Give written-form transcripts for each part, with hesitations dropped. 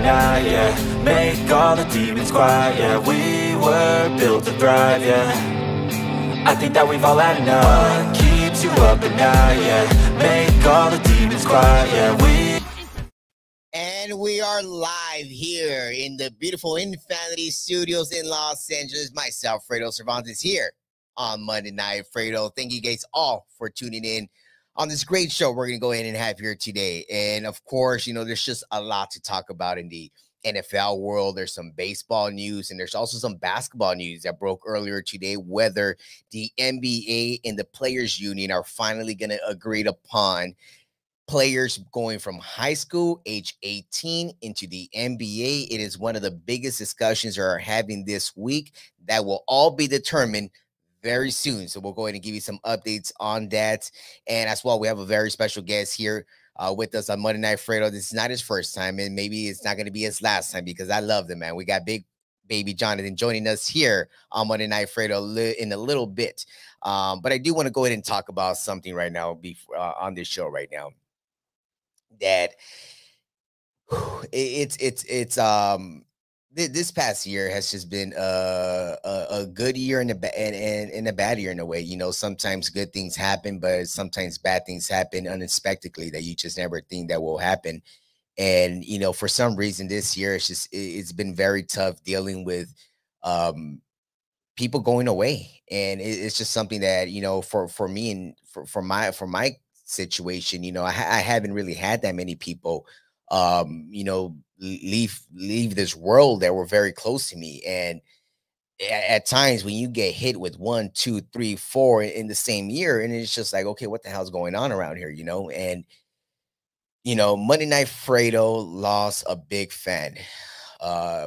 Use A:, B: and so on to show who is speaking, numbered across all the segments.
A: night, yeah. Make all the demons quiet, yeah. We were built to thrive, yeah. I think that we've all had enough. What keeps you up at night, yeah. Make all the demons quiet, yeah.
B: And we are live here in the beautiful Infanity Studios in Los Angeles. Myself, FREDOS Cervantes, here on Monday Night Fredo. Thank you guys all for tuning in on this great show we're going to go ahead and have here today. And of course, you know, there's just a lot to talk about in the NFL world. There's some baseball news, and there's also some basketball news that broke earlier today, whether the NBA and the Players Union are finally going to agree upon players going from high school, age 18, into the NBA. It is one of the biggest discussions we are having this week that will all be determined very soon. So we'll go ahead and give you some updates on that. And as well, we have a very special guest here with us on Monday Night Fredo. This is not his first time, and maybe it's not going to be his last time, because I love the man. We got Big Baby Jonathan joining us here on Monday Night Fredo in a little bit. But I do want to go ahead and talk about something right now on this show right now. That this past year has just been a good year and a bad year in a way. You know, sometimes good things happen, but sometimes bad things happen unexpectedly that you just never think that will happen. And you know, for some reason this year it's been very tough dealing with people going away, and it's just something that, you know, for me and for my situation, you know, I haven't really had that many people you know, leave this world that were very close to me. And at times when you get hit with 1, 2, 3, 4 in the same year, and it's just like, okay, what the hell's going on around here, you know? And you know, Monday Night Fredo lost a big fan.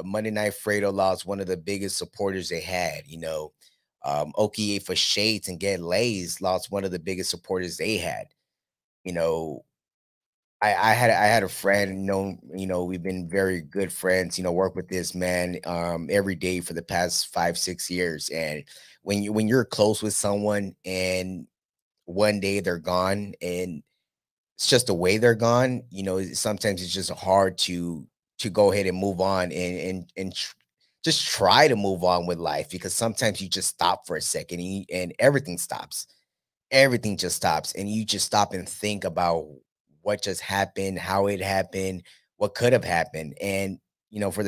B: Monday Night Fredo lost one of the biggest supporters they had. You know, Okie for Shades and Get Lays lost one of the biggest supporters they had. You know, I had a friend, you know, we've been very good friends, you know, work with this man every day for the past 5, 6 years. And when you're close with someone and one day they're gone, and it's just the way they're gone, you know, sometimes it's just hard to go ahead and move on and just try to move on with life, because sometimes you just stop for a second and everything stops. Everything just stops, and you just stop and think about what just happened, how it happened, what could have happened. And you know, for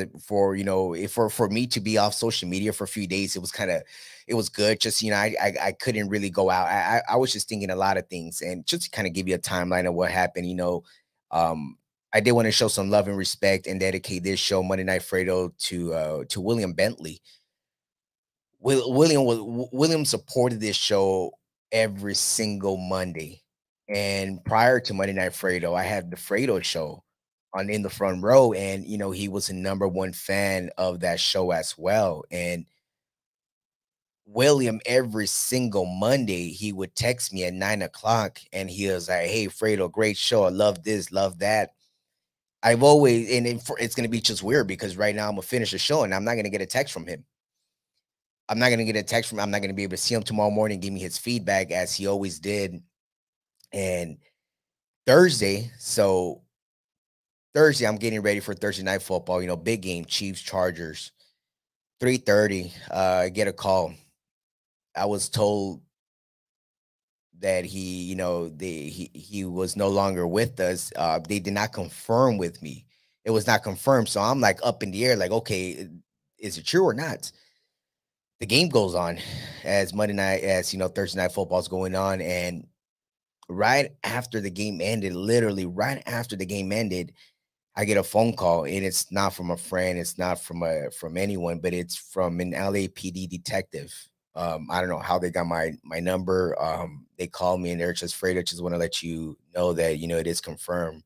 B: me to be off social media for a few days, it was good. Just, you know, I couldn't really go out. I was just thinking a lot of things, and just to kind of give you a timeline of what happened, you know, I did want to show some love and respect and dedicate this show, Monday Night Fredo, to William Bentley. William supported this show every single Monday. And prior to Monday Night Fredo, I had the Fredo show on In the Front Row. And, you know, he was a #1 fan of that show as well. And William, every single Monday, he would text me at 9 o'clock, and he was like, "Hey, Fredo, great show. I love this, love that." I've always, and it's going to be just weird because right now I'm going to finish the show and I'm not going to get a text from him. I'm not going to get a text from him. I'm not going to be able to see him tomorrow morning, give me his feedback as he always did. And Thursday, I'm getting ready for Thursday night football, you know, big game, Chiefs, Chargers, 3:30. I get a call. I was told that he was no longer with us. They did not confirm with me. It was not confirmed. So I'm like up in the air, like, okay, is it true or not? The game goes on as Thursday night football is going on. And right after the game ended, literally right after the game ended, I get a phone call, and it's not from a friend. It's not from anyone, but it's from an LAPD detective. I don't know how they got my number. They called me, and they're just afraid. I just want to let you know that, you know, it is confirmed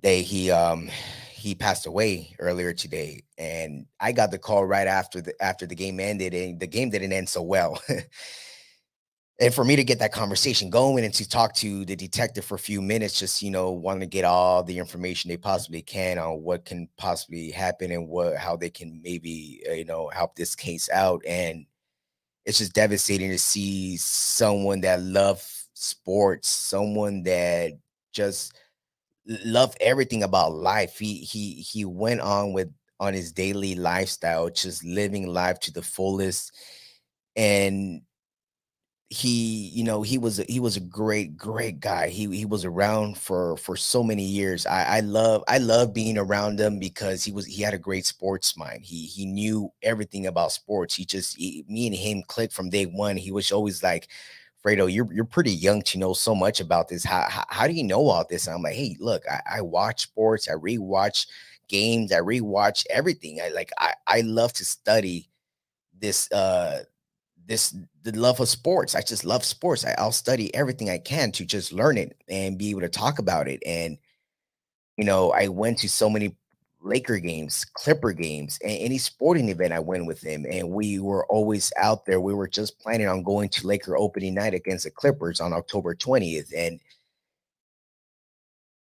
B: that he passed away earlier today. And I got the call right after the game ended, and the game didn't end so well. And for me to get that conversation going and to talk to the detective for a few minutes, just, you know, wanting to get all the information they possibly can on what can possibly happen and how they can maybe, you know, help this case out. And it's just devastating to see someone that loves sports, someone that just loved everything about life. He went on his daily lifestyle, just living life to the fullest. And he was a great guy. He was around for so many years. I love being around him because he had a great sports mind. He knew everything about sports. Me and him clicked from day one. He was always like, Fredo, you're pretty young to know so much about this. How do you know all this? And I'm like, hey, look, I watch sports, I rewatch games, I rewatch everything. I love to study this this the love of sports. I just love sports. I'll study everything I can to just learn it and be able to talk about it. And I went to so many Laker games, Clipper games, and any sporting event I went with him. And we were always out there. We were just planning on going to Laker opening night against the Clippers on October 20th. And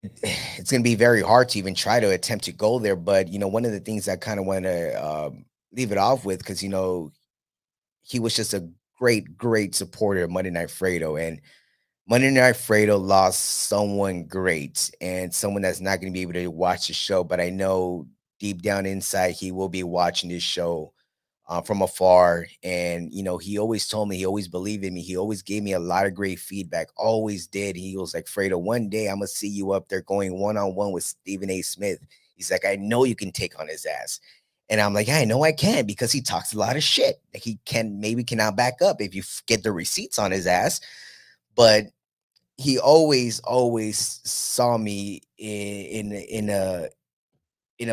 B: it's going to be very hard to even try to attempt to go there. But, one of the things I kind of want to leave it off with, because, he was just a great supporter of Monday Night Fredo. And Monday Night Fredo lost someone great and someone that's not going to be able to watch the show. But I know deep down inside, he will be watching this show from afar. And, he always told me, he always believed in me. He always gave me a lot of great feedback, always did. He was like, Fredo, one day I'm going to see you up there going one-on-one with Stephen A. Smith. He's like, I know you can take on his ass. And I'm like, yeah, I know I can, because he talks a lot of shit that he cannot back up if you get the receipts on his ass. But he always saw me in a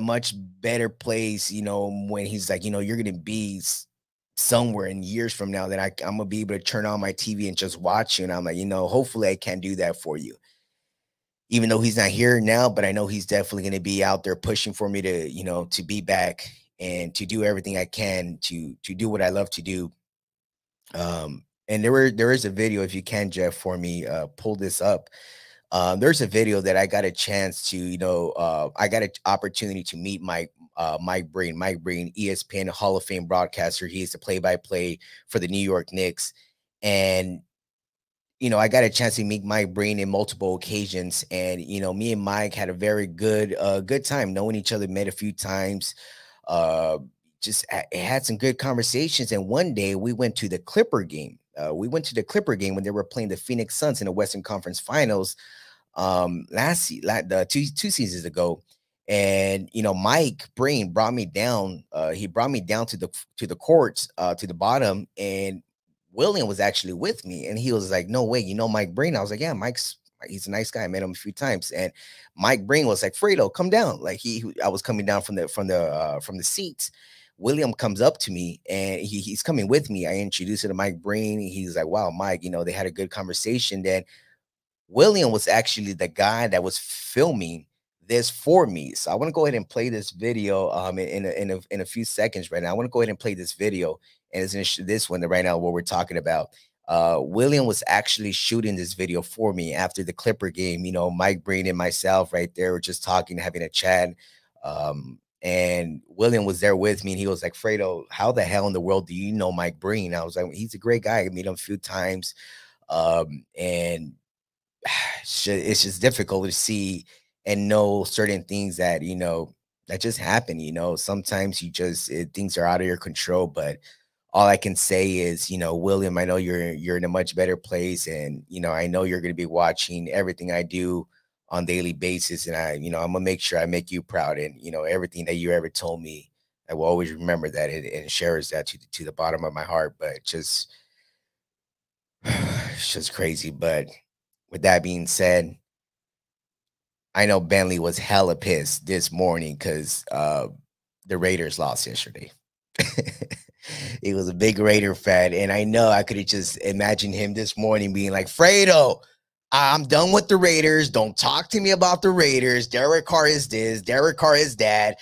B: much better place, when he's like, you're gonna be somewhere in years from now that I'm gonna be able to turn on my TV and just watch you. And I'm like, hopefully I can do that for you. Even though he's not here now, but I know he's definitely gonna be out there pushing for me to, to be back and to do everything I can to do what I love to do. And there is a video, if you can, Jeff, for me, pull this up. There's a video that I got a chance to, I got an opportunity to meet Mike Breen, ESPN Hall of Fame broadcaster. He is the play-by-play for the New York Knicks. And, I got a chance to meet Mike Breen in multiple occasions. And, me and Mike had a very good time knowing each other, met a few times. Just had some good conversations. And one day we went to the Clipper game. When they were playing the Phoenix Suns in the Western Conference Finals two seasons ago. And Mike Breen brought me down. He brought me down to the courts, to the bottom, and William was actually with me. And he was like, no way, Mike Breen? I was like, yeah, he's a nice guy. I met him a few times. And Mike Breen was like, Fredo, come down. Like I was coming down from the seats. William comes up to me and he's coming with me. I introduced him to Mike Breen. He's like, wow, Mike, they had a good conversation. Then William was actually the guy that was filming this for me. So I want to go ahead and play this video in a few seconds right now. I want to go ahead and play this video, and it's in this one right now, what we're talking about. William was actually shooting this video for me after the Clipper game. Mike Breen and myself right there were just talking, having a chat. And William was there with me, and he was like, Fredo, how the hell in the world do you know Mike Breen? I was like, he's a great guy. I met him a few times. And it's just difficult to see and know certain things that that just happen. Sometimes things are out of your control. But all I can say is, William, I know you're in a much better place, and I know you're going to be watching everything I do on a daily basis, and I'm gonna make sure I make you proud. And everything that you ever told me, I will always remember that and cherish that to the bottom of my heart. But it's just crazy. But with that being said, I know Bentley was hella pissed this morning because the Raiders lost yesterday. He was a big Raider fan, and I know I could have just imagined him this morning being like, Fredo, I'm done with the Raiders. Don't talk to me about the Raiders. Derek Carr is this. Derek Carr is that.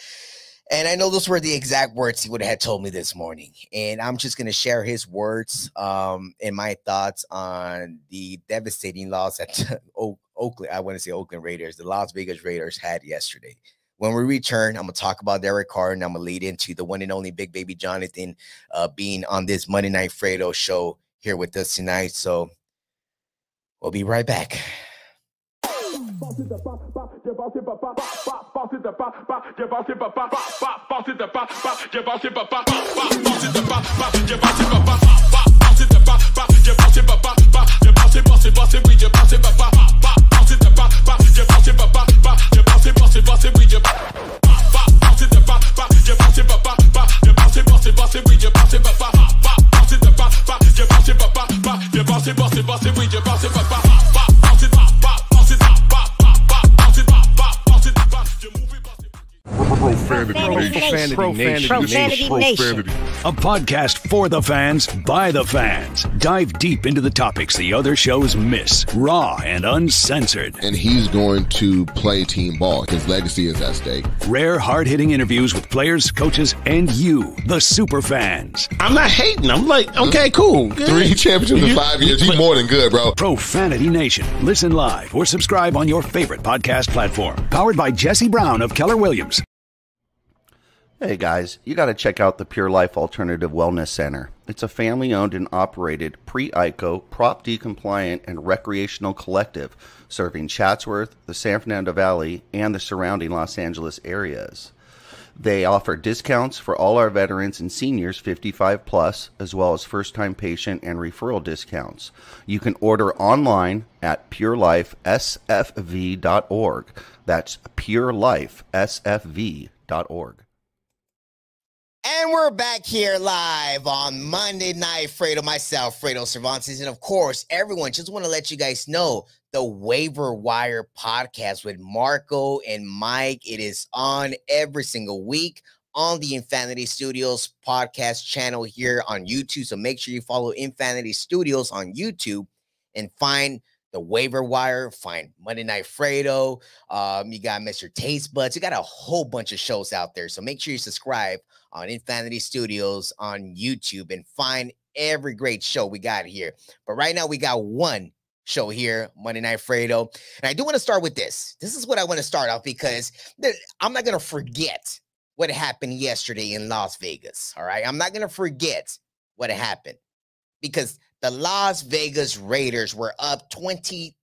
B: And I know those were the exact words he would have told me this morning. And I'm just going to share his words and my thoughts on the devastating loss that Oakland, I want to say Oakland Raiders, the Las Vegas Raiders had yesterday. When we return, I'm going to talk about Derek Carr, and I'm going to lead into the one and only Big Baby Jonathan being on this Monday Night Fredo show here with us tonight. So we'll be right back.
C: Profanity Nation. A podcast for the fans, by the fans. Dive deep into the topics the other shows miss. Raw and uncensored.
D: And he's going to play team ball. His legacy is at stake.
C: Rare, hard-hitting interviews with players, coaches, and you, the super fans.
E: I'm not hating. I'm like, okay, cool. Good.
D: 3 championships in 5 years. He's more than good, bro.
C: Profanity Nation. Listen live or subscribe on your favorite podcast platform. Powered by Jesse Brown of Keller Williams.
F: Hey guys, you got to check out the Pure Life Alternative Wellness Center. It's a family-owned and operated pre-ICO, Prop D compliant, and recreational collective serving Chatsworth, the San Fernando Valley, and the surrounding Los Angeles areas. They offer discounts for all our veterans and seniors 55 plus, as well as first-time patient and referral discounts. You can order online at purelifesfv.org. That's purelifesfv.org.
B: And we're back here live on Monday Night Fredo, myself, Fredo Cervantes, and of course, everyone, just want to let you guys know the Waiver Wire podcast with Marco and Mike. It is on every single week on the Infanity Studios podcast channel here on YouTube. So make sure you follow Infanity Studios on YouTube and find the Waiver Wire, find Monday Night Fredo. You got Mr. Taste Buds. You got a whole bunch of shows out there. So make sure you subscribe on Infanity Studios on YouTube and find every great show we got here. But right now we got one show here, Monday Night Fredo. And I do want to start with this. This is what I want to start off because I'm not going to forget what happened yesterday in Las Vegas. All right. I'm not going to forget what happened because the Las Vegas Raiders were up 20-0.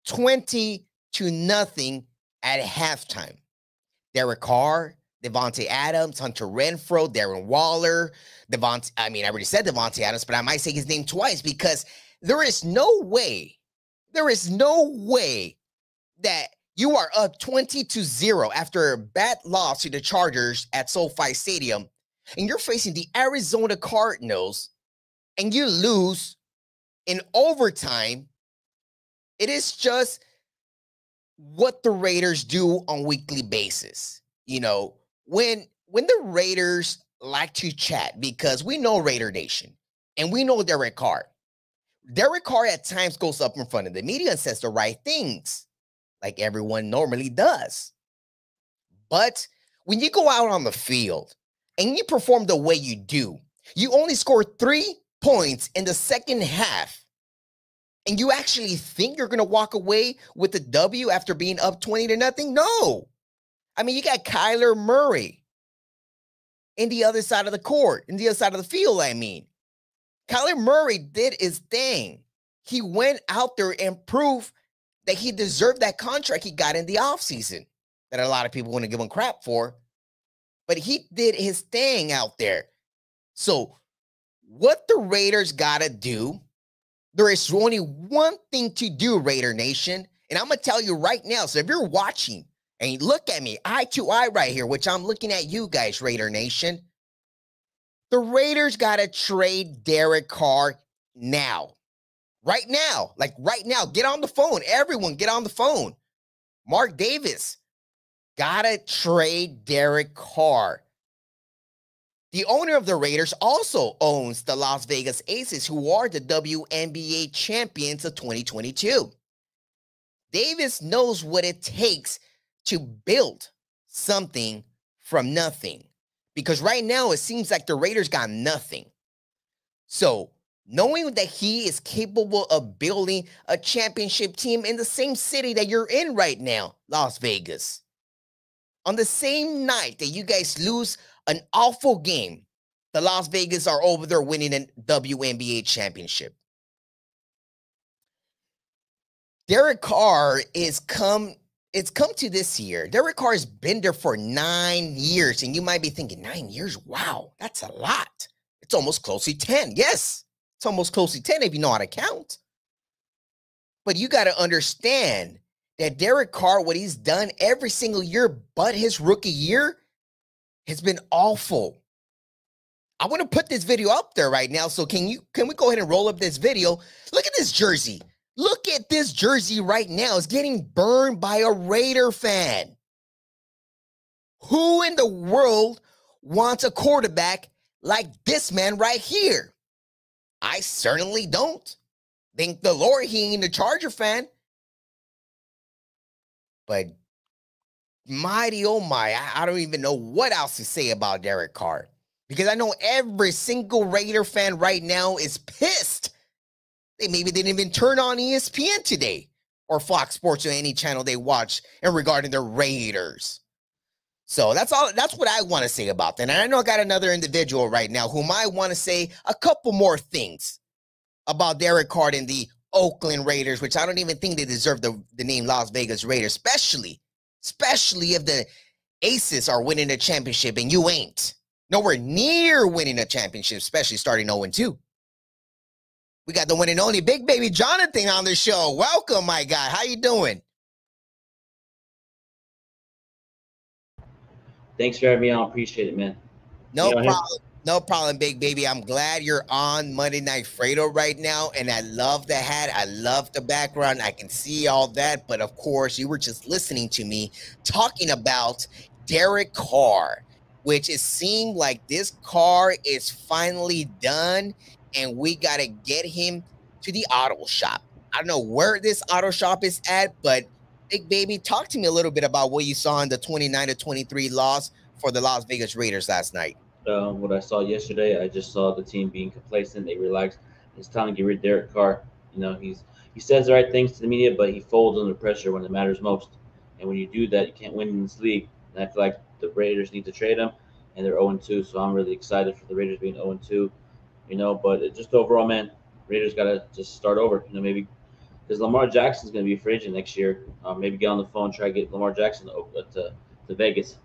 B: 20-0 at halftime. Derek Carr, Devontae Adams, Hunter Renfrow, Darren Waller, I already said Devontae Adams, but I might say his name twice because there is no way that you are up 20-0 after a bad loss to the Chargers at SoFi Stadium, and you're facing the Arizona Cardinals, and you lose in overtime. It is just what the Raiders do on a weekly basis. You know, when the Raiders like to chat, because we know Raider Nation and we know Derek Carr. Derek Carr at times goes up in front of the media and says the right things, like everyone normally does. But when you go out on the field and you perform the way you do, you only score 3 points in the second half, and you actually think you're going to walk away with the W after being up 20-0? No. I mean, you got Kyler Murray in the other side of the court, in the other side of the field, I mean. Kyler Murray did his thing. He went out there and proved that he deserved that contract he got in the offseason that a lot of people want to give him crap for. But he did his thing out there. So what the Raiders got to do, there is only one thing to do, Raider Nation. And I'm going to tell you right now. So if you're watching, and you look at me, eye to eye right here, which I'm looking at you guys, Raider Nation. The Raiders got to trade Derek Carr now. Right now. Like right now. Get on the phone. Everyone get on the phone. Mark Davis. Got to trade Derek Carr. The owner of the Raiders also owns the Las Vegas Aces, who are the WNBA champions of 2022. Davis knows what it takes to build something from nothing. Because right now, it seems like the Raiders got nothing. So, knowing that he is capable of building a championship team in the same city that you're in right now, Las Vegas, on the same night that you guys lose an awful game, the Las Vegas are over there winning a WNBA championship. Derek Carr it's come to this year. Derek Carr has been there for 9 years, and you might be thinking, 9 years? Wow, that's a lot. It's almost close to 10. Yes, it's almost close to 10 if you know how to count. But you got to understand that Derek Carr, what he's done every single year but his rookie year, has been awful. I want to put this video up there right now. So can we go ahead and roll up this video? Look at this jersey. Look at this jersey right now. It's getting burned by a Raider fan. Who in the world wants a quarterback like this man right here? I certainly don't. Thank the Lord he ain't a Charger fan. But mighty oh my, I don't even know what else to say about Derek Carr. Because I know every single Raider fan right now is pissed. They maybe didn't even turn on ESPN today or Fox Sports or any channel they watch in regarding the Raiders. So that's what I want to say about that. And I know I got another individual right now whom I want to say a couple more things about Derek Carr and the Oakland Raiders, which I don't even think they deserve the name Las Vegas Raiders, especially if the Aces are winning a championship and you ain't. Nowhere near winning a championship, especially starting 0-2. We got the one and only Big Baby Jonathan on the show. Welcome, my guy. How you doing?
G: Thanks for having me on. Appreciate it, man.
B: No problem. No problem, Big Baby. I'm glad you're on Monday Night Fredo right now, and I love the hat. I love the background. I can see all that, but of course, you were just listening to me talking about Derek Carr, which it seemed like this car is finally done, and we got to get him to the auto shop. I don't know where this auto shop is at, but Big Baby, talk to me a little bit about what you saw in the 29-23 loss for the Las Vegas Raiders last night.
G: What I saw yesterday, I just saw the team being complacent. They relaxed. It's time to get rid of Derek Carr. You know, he says the right things to the media, but he folds under pressure when it matters most. And when you do that, you can't win in this league. And I feel like the Raiders need to trade him, and they're 0-2. So I'm really excited for the Raiders being 0-2. You know, but just overall, man, Raiders got to just start over. You know, maybe because Lamar Jackson's going to be a free agent next year. Maybe get on the phone, try to get Lamar Jackson to Vegas.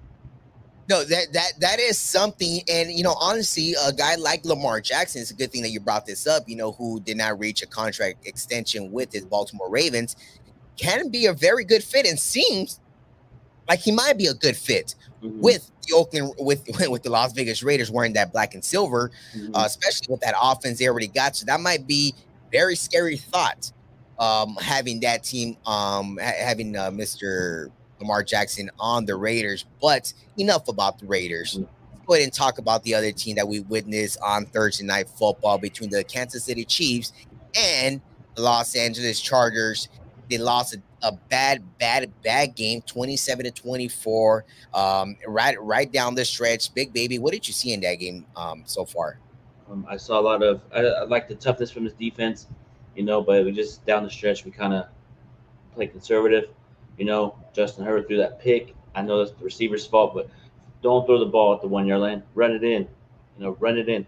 B: No, that is something. And, you know, honestly, a guy like Lamar Jackson, it's a good thing that you brought this up, you know, who did not reach a contract extension with his Baltimore Ravens, can be a very good fit and seems like he might be a good fit with the Oakland, with the Las Vegas Raiders wearing that black and silver, especially with that offense they already got. So that might be very scary thought, having that team, having Mr. Lamar Jackson on the Raiders. But enough about the Raiders. Let's go ahead and talk about the other team that we witnessed on Thursday Night Football between the Kansas City Chiefs and the Los Angeles Chargers. They lost a bad game, 27-24, right down the stretch. Big Baby, what did you see in that game so far?
G: I saw a lot of I like the toughness from his defense, you know, but we just down the stretch we kind of play conservative. You know, Justin Herbert threw that pick. I know that's the receiver's fault, but don't throw the ball at the 1 yard line. Run it in. You know, run it in.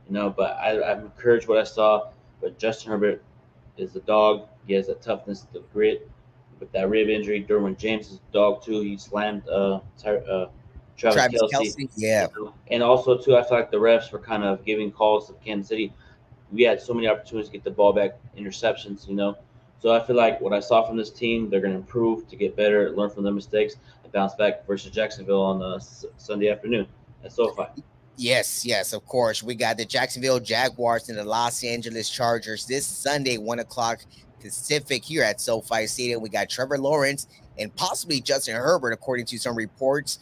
G: You know, but I'm encouraged what I saw. But Justin Herbert is a dog. He has that toughness, the grit. With that rib injury, Derwin James is a dog too. He slammed Travis Kelce.
B: Yeah.
G: You know? And also too, I feel like the refs were kind of giving calls to Kansas City. We had so many opportunities to get the ball back, interceptions, you know. So I feel like what I saw from this team, they're going to improve to get better, learn from their mistakes, and bounce back versus Jacksonville on Sunday afternoon at SoFi.
B: Yes, of course. We got the Jacksonville Jaguars and the Los Angeles Chargers this Sunday, 1 o'clock Pacific here at SoFi Stadium. We got Trevor Lawrence and possibly Justin Herbert, according to some reports.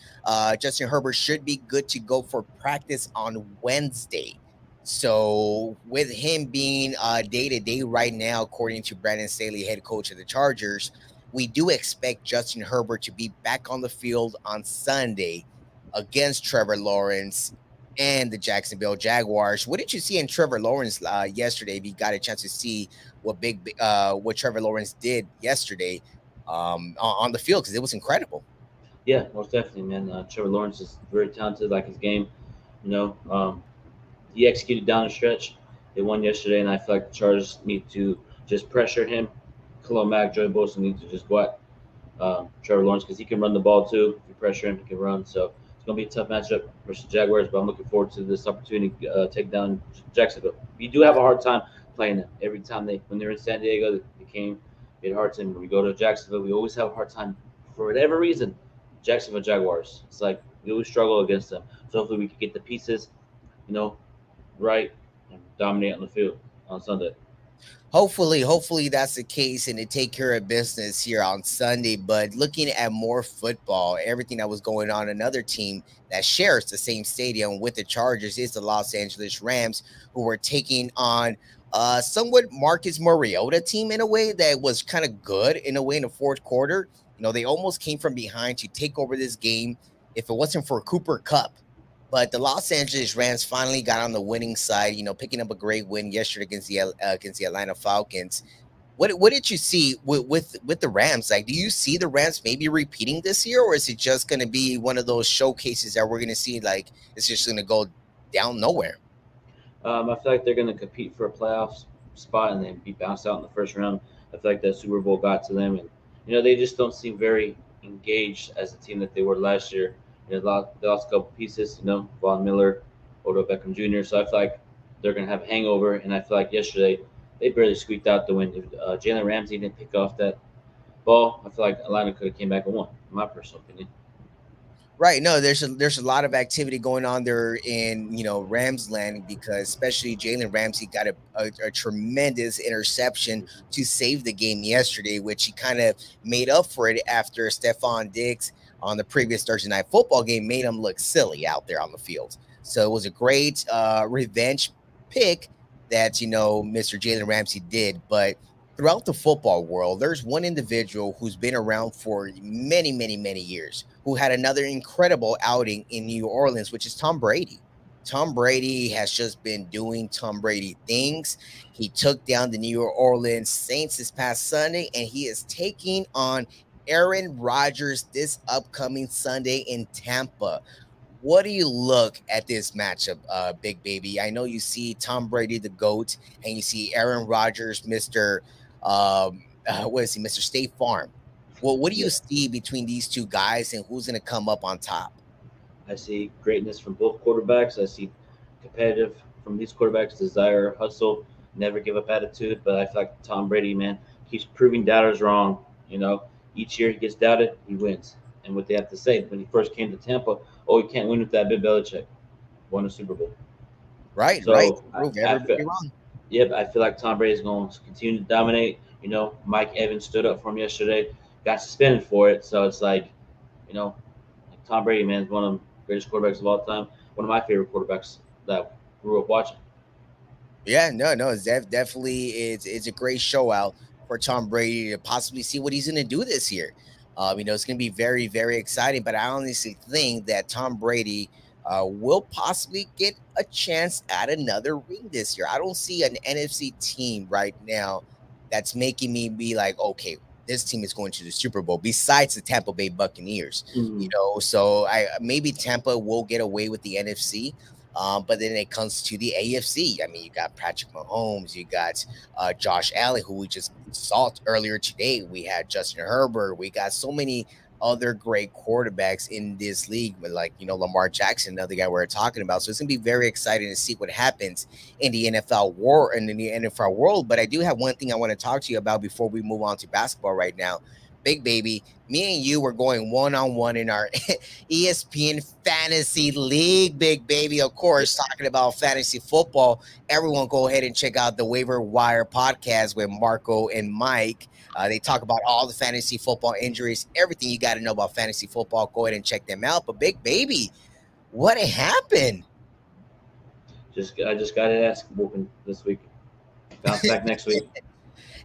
B: Justin Herbert should be good to go for practice on Wednesday. So with him being day-to-day right now, according to Brandon Staley, head coach of the Chargers, we do expect Justin Herbert to be back on the field on Sunday against Trevor Lawrence and the Jacksonville Jaguars. What did you see in Trevor Lawrence yesterday? If you got a chance to see what Trevor Lawrence did yesterday on the field, because it was incredible.
G: Yeah, most definitely, man. Trevor Lawrence is very talented, like his game. You know, he executed down the stretch. They won yesterday, and I feel like the Chargers need to just pressure him, Khalil Mack, Joey Bosa need to just go at Trevor Lawrence because he can run the ball too. If you pressure him, he can run. So it's going to be a tough matchup versus Jaguars, but I'm looking forward to this opportunity to take down Jacksonville. You do have a hard time playing them. Every time when they're in San Diego, we had a hard time. When we go to Jacksonville, we always have a hard time for whatever reason. Jacksonville Jaguars. It's like we always struggle against them. So hopefully we can get the pieces, right and dominate on the field on Sunday.
B: Hopefully that's the case and to take care of business here on Sunday. But looking at more football, everything that was going on, another team that shares the same stadium with the Chargers is the Los Angeles Rams, who were taking on somewhat Marcus Mariota team in a way that was kind of good in a way in the fourth quarter. They almost came from behind to take over this game if it wasn't for Cooper Kupp. But the Los Angeles Rams finally got on the winning side, picking up a great win yesterday against the Atlanta Falcons. What did you see with the Rams? Like, do you see the Rams maybe repeating this year, or is it just going to be one of those showcases that we're going to see like it's just going to go down nowhere?
G: I feel like they're going to compete for a playoff spot and then be bounced out in the first round. I feel like that Super Bowl got to them, and they just don't seem very engaged as a team that they were last year. They lost a couple pieces, Von Miller, Odell Beckham Jr. So I feel like they're going to have a hangover. And I feel like yesterday they barely squeaked out the win. If Jalen Ramsey didn't pick off that ball, I feel like Atlanta could have came back and won, in my personal opinion.
B: Right. No, there's a lot of activity going on there in, Rams land, because especially Jalen Ramsey got a tremendous interception to save the game yesterday, which he kind of made up for it after Stephon Diggs on the previous Thursday Night Football game made him look silly out there on the field. So it was a great revenge pick that, Mr. Jalen Ramsey did. But throughout the football world, there's one individual who's been around for many, many, many years, who had another incredible outing in New Orleans, which is Tom Brady. Tom Brady has just been doing Tom Brady things. He took down the New Orleans Saints this past Sunday, and he is taking on Aaron Rodgers this upcoming Sunday in Tampa. What do you look at this matchup, Big Baby? I know you see Tom Brady, the GOAT, and you see Aaron Rodgers, Mr. Mr. State Farm. Well, what do you see between these two guys, and who's going to come up on top?
G: I see greatness from both quarterbacks. I see competitive from these quarterbacks, desire, hustle, never give up attitude. But I feel like Tom Brady, man, keeps proving doubters wrong. Each year he gets doubted, he wins. And what they have to say, when he first came to Tampa, you can't win with that. Bill Belichick won a Super Bowl.
B: Right,
G: so
B: right.
G: I feel like Tom Brady is going to continue to dominate. Mike Evans stood up for him yesterday, got suspended for it. So it's like, Tom Brady, man, is one of the greatest quarterbacks of all time. One of my favorite quarterbacks that I grew up watching.
B: Yeah, no, it's definitely it's a great show out for Tom Brady to possibly see what he's going to do this year. It's going to be very, very exciting. But I honestly think that Tom Brady will possibly get a chance at another ring this year. I don't see an NFC team right now that's making me be like, okay, this team is going to the Super Bowl besides the Tampa Bay Buccaneers. So maybe Tampa will get away with the NFC. But then it comes to the AFC. I mean, you got Patrick Mahomes, you got Josh Allen, who we just saw earlier today. We had Justin Herbert. We got so many other great quarterbacks in this league, but like, Lamar Jackson, another guy we're talking about. So it's going to be very exciting to see what happens in the NFL world. But I do have one thing I want to talk to you about before we move on to basketball right now. Big Baby, me and you were going one-on-one in our ESPN Fantasy League, Big Baby. Of course, talking about fantasy football. Everyone go ahead and check out the Waiver Wire podcast with Marco and Mike. They talk about all the fantasy football injuries, everything you got to know about fantasy football. Go ahead and check them out. But Big Baby, what happened?
G: I just got an ass whooping this week. Bounce back next week.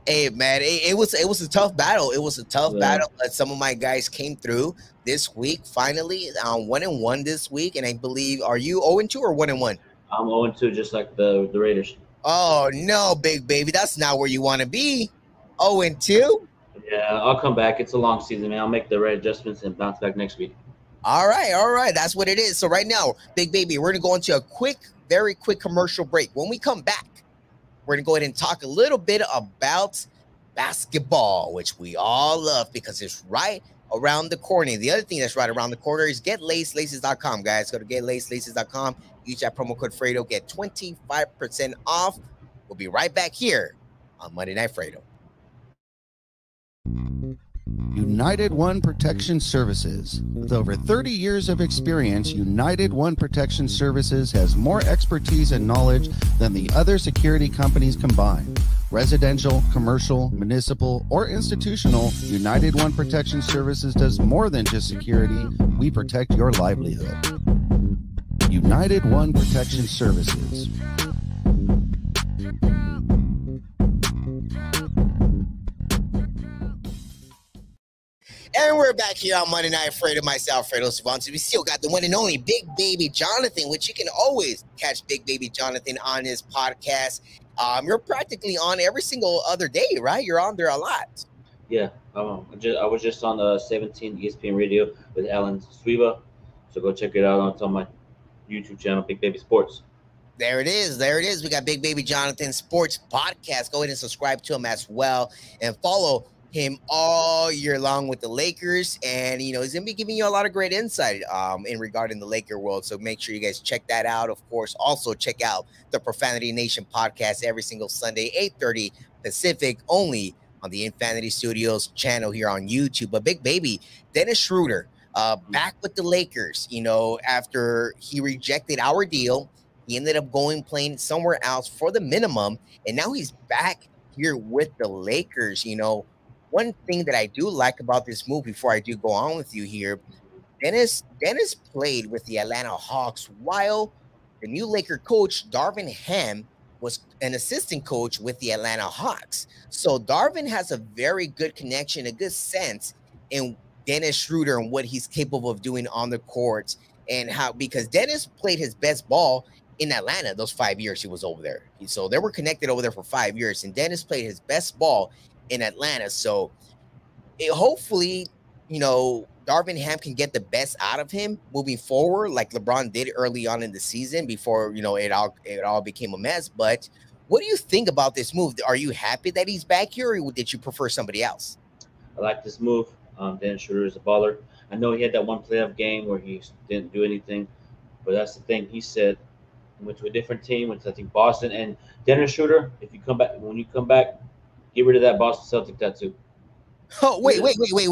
B: Hey man, it was a tough battle. It was a tough battle, but some of my guys came through this week. Finally, 1-1 this week, and I believe, are you 0-2 or 1-1?
G: I'm 0-2, just like the Raiders.
B: Oh no, Big Baby, that's not where you want to be. 0-2.
G: Yeah, I'll come back. It's a long season, man. I'll make the right adjustments and bounce back next week.
B: All right, that's what it is. So right now, Big Baby, we're gonna go into a very quick commercial break. When we come back, we're going to go ahead and talk a little bit about basketball, which we all love because it's right around the corner. The other thing that's right around the corner is Get Lace, laces.com, guys. Go to getlaces.com. Use that promo code Fredo. Get 25% off. We'll be right back here on Monday Night Fredo.
H: United One Protection Services. With over 30 years of experience, United One Protection Services has more expertise and knowledge than the other security companies combined. Residential, commercial, municipal, or institutional, United One Protection Services does more than just security. We protect your livelihood. United One Protection Services.
B: And we're back here on Monday Night Fredo. Myself, Fredo Savante. We still got the one and only Big Baby Jonathan, which you can always catch Big Baby Jonathan on his podcast. You're practically on every single other day, right? You're on there a lot.
G: Yeah, I was just on the 17 ESPN Radio with Alan Swiba, so go check it out. It's on my YouTube channel, Big Baby Sports.
B: There it is. There it is. We got Big Baby Jonathan Sports Podcast. Go ahead and subscribe to him as well and follow him all year long with the Lakers, and he's gonna be giving you a lot of great insight in regarding the Laker world, so make sure you guys check that out. Of course, also check out the Profanity Nation podcast every single Sunday, 8:30 Pacific, only on the Infanity Studios channel here on YouTube. But Big Baby, Dennis Schroeder back with the Lakers. After he rejected our deal, he ended up playing somewhere else for the minimum, and now he's back here with the Lakers. One thing that I do like about this move, before I do go on with you here, Dennis played with the Atlanta Hawks while the new Laker coach, Darvin Ham, was an assistant coach with the Atlanta Hawks. So Darvin has a very good connection, a good sense in Dennis Schroeder and what he's capable of doing on the courts, and because Dennis played his best ball in Atlanta those 5 years he was over there. So they were connected over there for 5 years, and Dennis played his best ball in Atlanta. So hopefully, Darvin Ham can get the best out of him moving forward, like LeBron did early on in the season before, it all became a mess. But what do you think about this move? Are you happy that he's back here, or did you prefer somebody else?
G: I like this move. Dennis Schroeder is a baller. I know he had that one playoff game where he didn't do anything, but that's the thing. He said he went to a different team, went to, I think, Boston. And Dennis Schroeder, when you come back, get rid of that Boston Celtic tattoo.
B: Oh, wait.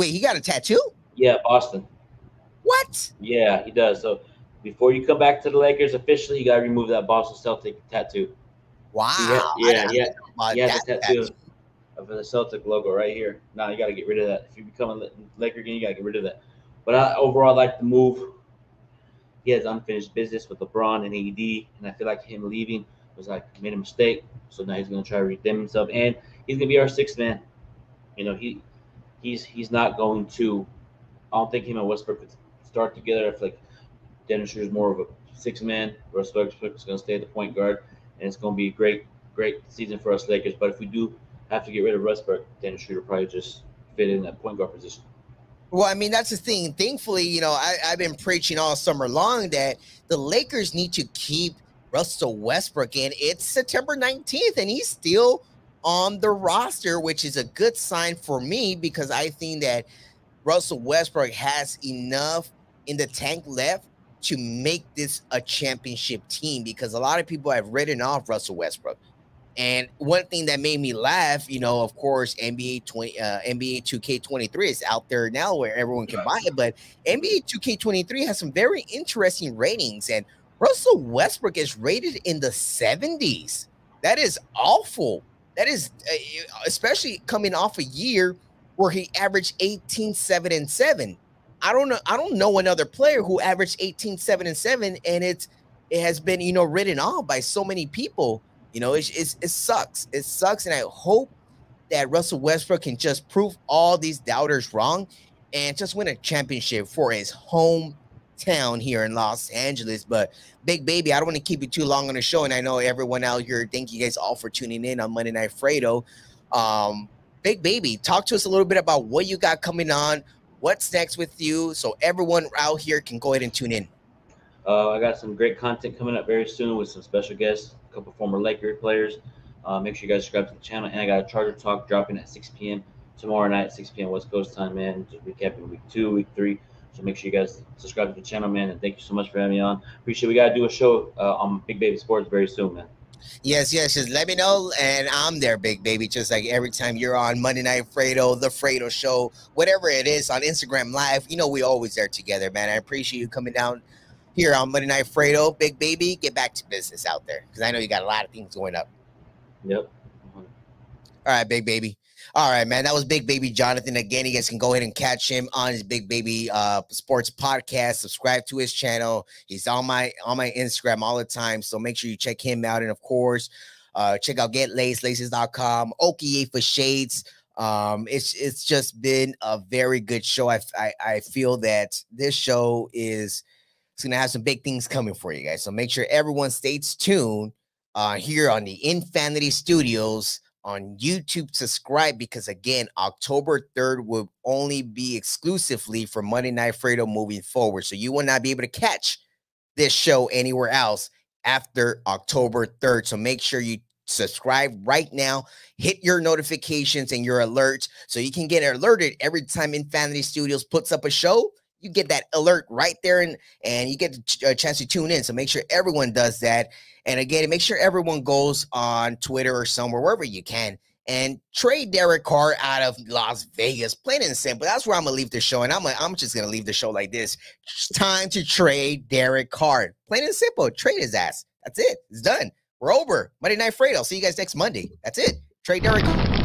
B: He got a tattoo?
G: Yeah, Boston.
B: What?
G: Yeah, he does. So before you come back to the Lakers officially, you got to remove that Boston Celtic tattoo.
B: Wow.
G: He has a tattoo of the Celtic logo right here. Now you got to get rid of that. If you become a Laker again, you got to get rid of that. But overall, I like the move. He has unfinished business with LeBron and AD, and I feel like him leaving was made a mistake. So now he's going to try to redeem himself, and he's going to be our sixth man. He's not going to. I don't think him and Westbrook could start together. I feel like Dennis Schroeder's more of a six man. Russ Westbrook is going to stay at the point guard, and it's going to be a great season for us Lakers. But if we do have to get rid of Westbrook, Dennis Schroeder probably just fit in that point guard position.
B: Well, I mean, that's the thing. Thankfully, I've been preaching all summer long that the Lakers need to keep Russell Westbrook in. It's September 19th, and he's still on the roster, which is a good sign for me, because I think that Russell Westbrook has enough in the tank left to make this a championship team, because a lot of people have written off Russell Westbrook. And one thing that made me laugh, of course, NBA 2K23 is out there now where everyone can buy it, but NBA 2K23 has some very interesting ratings, and Russell Westbrook is rated in the 70s. That is awful. That is, especially coming off a year where he averaged 18, 7, and 7. I don't know another player who averaged 18, 7, and 7, and it has been, written off by so many people. It sucks. It sucks, and I hope that Russell Westbrook can just prove all these doubters wrong and just win a championship for his hometown here in Los Angeles. But Big Baby, I don't want to keep you too long on the show, and I know everyone out here, thank you guys all for tuning in on Monday Night Fredo. Big Baby, talk to us a little bit about what you got coming on, what's next with you, so everyone out here can go ahead and tune in.
G: I got some great content coming up very soon with some special guests, a couple former Laker players. Make sure you guys subscribe to the channel. And I got a Charger Talk dropping at 6 p.m. tomorrow night, 6 p.m. West Coast time, man. Just recapping week 2, week 3. So make sure you guys subscribe to the channel, man. And thank you so much for having me on. Appreciate it. We got to do a show on Big Baby Sports very soon, man.
B: Yes, just let me know, and I'm there, Big Baby. Just like every time you're on Monday Night Fredo, the Fredo Show, whatever it is on Instagram Live, we're always there together, man. I appreciate you coming down here on Monday Night Fredo, Big Baby. Get back to business out there, because I know you got a lot of things going up.
G: Yep.
B: All right, Big Baby. All right, man. That was Big Baby Jonathan. Again, you guys can go ahead and catch him on his Big Baby Sports podcast. Subscribe to his channel. He's on my Instagram all the time, so make sure you check him out. And of course, check out laces.com. Okie for shades. It's just been a very good show. I feel that this show is gonna have some big things coming for you guys. So make sure everyone stays tuned here on the Infanity Studios on YouTube. Subscribe, because again, October 3rd will only be exclusively for Monday Night Fredo moving forward. So you will not be able to catch this show anywhere else after October 3rd. So make sure you subscribe right now, hit your notifications and your alerts so you can get alerted every time Infanity Studios puts up a show. You get that alert right there, and you get a chance to tune in. So make sure everyone does that. And again, make sure everyone goes on Twitter or somewhere, wherever you can, and trade Derek Carr out of Las Vegas. Plain and simple. That's where I'm going to leave the show. And I'm just going to leave the show like this. It's time to trade Derek Carr. Plain and simple. Trade his ass. That's it. It's done. We're over. Monday Night Fredo. See you guys next Monday. That's it. Trade Derek Carr.